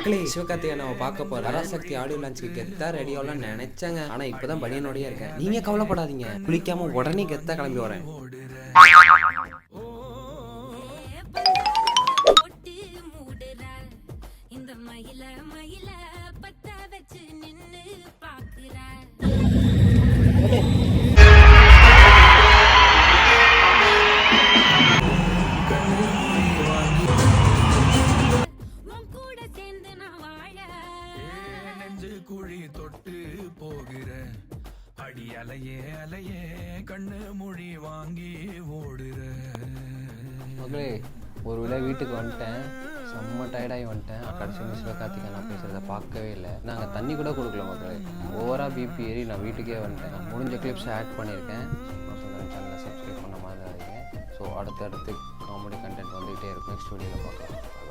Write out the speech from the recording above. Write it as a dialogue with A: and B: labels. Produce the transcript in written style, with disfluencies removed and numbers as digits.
A: மக்களே, சிவகார்த்திகேயன் நம்ம பார்க்க போற பராசக்தி ஆடியோ லான்ச்சுக்கு கெத்தா ரெடியாகலாம் நினைச்சேங்க. ஆனா இப்பதான் பனியனோடய இருக்கேன். நீங்க கவலைப்படாதீங்க, குளிக்காம உடனே கெத்தா கிளம்பி வரேன்.
B: குழி தொட்டு போகிற அடி அலையே அலையே கண்ணு மொழி வாங்கி ஓடுற.
C: மகளே, ஒரு வேளை வீட்டுக்கு வந்துட்டேன், செம்ம டயர்டாகி வந்துட்டேன். கடைசி சிவகார்த்திகேயன் நான் பேசுகிறத பார்க்கவே இல்லை. நாங்கள் தண்ணி கூட கொடுக்கல மகளே. ஓவராக பிபி ஏறி நான் வீட்டுக்கே வந்துட்டேன். நான் முடிஞ்ச கிளிப்ஸ் ஆட் பண்ணியிருக்கேன். நான் சொல்கிறேன், சேனலை சப்ஸ்கிரைப் பண்ண மாதிரி. ஸோ அடுத்தடுத்து காமெடி கண்டென்ட் வந்துகிட்டே இருக்கும். நெக்ஸ்ட் வீடியோவில் பார்க்கலாம்.